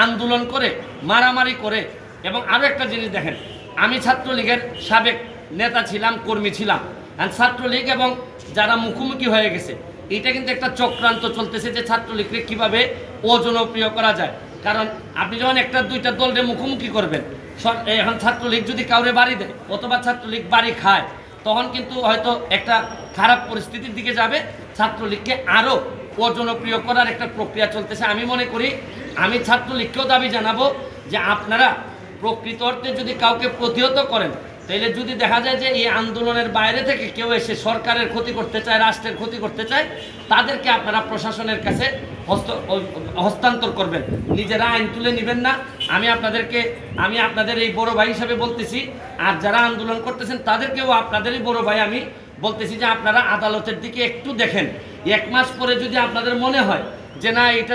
আন্দোলন করে মারামারি করে। এবং আরও একটা জিনিস দেখেন, আমি ছাত্রলীগের সাবেক নেতা ছিলাম, কর্মী ছিলাম। আর ছাত্রলীগ এবং যারা মুখোমুখি হয়ে গেছে, এটা কিন্তু একটা চক্রান্ত চলতেছে যে ছাত্রলীগকে কীভাবে অজনপ্রিয় করা যায়। কারণ আপনি যখন একটা দুইটা দলের মুখোমুখি করবেন, এখন ছাত্রলীগ যদি কাউরে বাড়ি দেয় অথবা ছাত্রলীগ বাড়ি খায়, তখন কিন্তু হয়তো একটা খারাপ পরিস্থিতির দিকে যাবে। ছাত্রলীগকে আরও অজনপ্রিয় করার একটা প্রক্রিয়া চলতেছে। আমি মনে করি, আমি ছাত্রলীগকেও দাবি জানাবো যে আপনারা প্রকৃত অর্থে যদি কাউকে প্রতিহত করেন, তাইলে যদি দেখা যায় যে এই আন্দোলনের বাইরে থেকে কেউ এসে সরকারের ক্ষতি করতে চায়, রাষ্ট্রের ক্ষতি করতে চায়, তাদেরকে আপনারা প্রশাসনের কাছে হস্তান্তর করবেন, নিজেরা আইন তুলে নেবেন না। আমি আপনাদের এই বড় ভাই হিসাবে বলতেছি। আর যারা আন্দোলন করতেছেন তাদেরকেও আপনাদেরই বড় ভাই আমি বলতেছি যে আপনারা আদালতের দিকে একটু দেখেন। 1 মাস পরে যদি আপনাদের মনে হয় যে না, এটা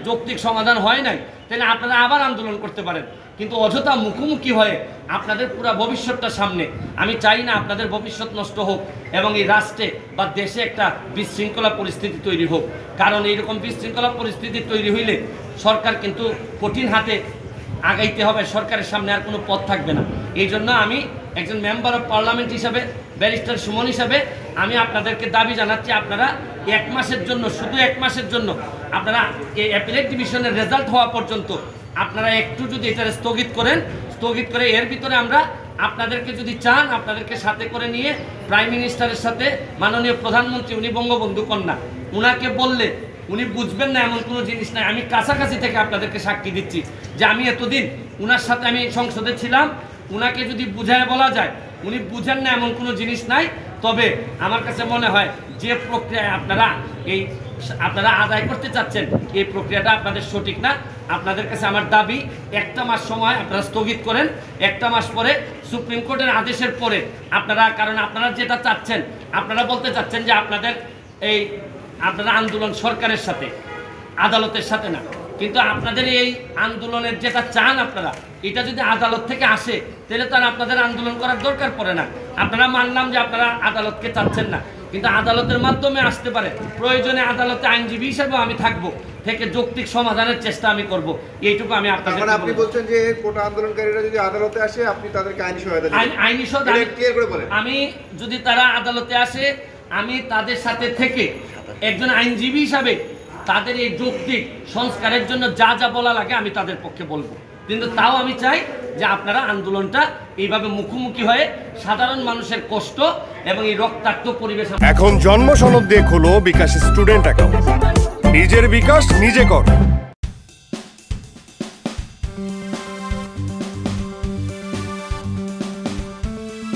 যৌক্তিক সমাধান হয় নাই, তাহলে আপনারা আবার আন্দোলন করতে পারেন। কিন্তু অযথা মুখোমুখি হয়ে আপনাদের পুরো ভবিষ্যৎটা সামনে, আমি চাই না আপনাদের ভবিষ্যৎ নষ্ট হোক এবং এই রাষ্ট্রে বা দেশে একটা বিশৃঙ্খলা পরিস্থিতি তৈরি হোক। কারণ এইরকম বিশৃঙ্খলা পরিস্থিতি তৈরি হইলে সরকার কিন্তু কঠিন হাতে আগাইতে হবে, সরকারের সামনে আর কোনো পথ থাকবে না। এই জন্য আমি একজন মেম্বার অফ পার্লামেন্ট হিসাবে, ব্যারিস্টার সুমন হিসাবে আমি আপনাদেরকে দাবি জানাচ্ছি, আপনারা 1 মাসের জন্য, শুধু 1 মাসের জন্য আপনারা এই অ্যাপিলেট ডিভিশনের রেজাল্ট হওয়া পর্যন্ত আপনারা একটু যদি এটা স্থগিত করে এর ভিতরে আমরা আপনাদেরকে যদি চান, আপনাদেরকে সাথে করে নিয়ে প্রাইম মিনিস্টারের সাথে মাননীয় প্রধানমন্ত্রী, উনি বঙ্গবন্ধু কন্যা, উনাকে বললে উনি বুঝবেন না এমন কোনো জিনিস নাই। আমি কাছাকাছি থেকে আপনাদেরকে সাক্ষী দিচ্ছি যে আমি এতদিন উনার সাথে আমি সংসদে ছিলাম। উনাকে যদি বুঝায় বলা যায়, উনি বুঝেন না এমন কোনো জিনিস নাই। তবে আমার কাছে মনে হয় যে প্রক্রিয়ায় আপনারা আদায় করতে চাচ্ছেন, এই প্রক্রিয়াটা আপনাদের সঠিক না। আপনাদের কাছে আমার দাবি, 1 মাস সময় আপনারা স্থগিত করেন। 1 মাস পরে সুপ্রিম কোর্টের আদেশের পরে কারণ আপনারা যেটা চাচ্ছেন, আপনারা বলতে চাচ্ছেন যে আপনারা আন্দোলন সরকারের সাথে, আদালতের সাথে না। কিন্তু আপনাদের এই আন্দোলনের যেটা চান আপনারা, এটা যদি আদালত থেকে আসে, তাহলে তো আর আপনাদের আন্দোলন করার দরকার পড়ে না। আপনারা মানলাম যে আপনারা আদালতকে চাচ্ছেন না, কিন্তু আদালতের মাধ্যমে আসতে পারে। প্রয়োজনে আদালতে আইনজীবী হিসেবে আমি থাকবো, থেকে যৌক্তিক সমাধানের চেষ্টা আমি করব। এইটুকু আমি আপনাদের। আপনি বলছেন যে কোটা আন্দোলনকারীরা যদি আদালতে আসে, আপনি তাদেরকে আইনি সহায়তা দিবেন? আইনি সহায়তা ক্লিয়ার করে বলেন। আমি যদি তারা আদালতে আসে, আমি তাদের সাথে থেকে একজন আইনজীবী হিসাবে তাদের এই যৌক্তিক সংস্কারের জন্য যা যা বলা লাগে আমি তাদের পক্ষে বলবো। কিন্তু তাও আমি চাই যে আপনারা আন্দোলনটা এইভাবে মুখোমুখি হয়ে সাধারণ মানুষের কষ্ট এবং এই রক্তাক্ত পরিবেশ। এখন জন্ম সনদ দিয়ে খোলো বিকাশ স্টুডেন্ট অ্যাকাউন্ট। নিজের বিকাশ নিজে কর।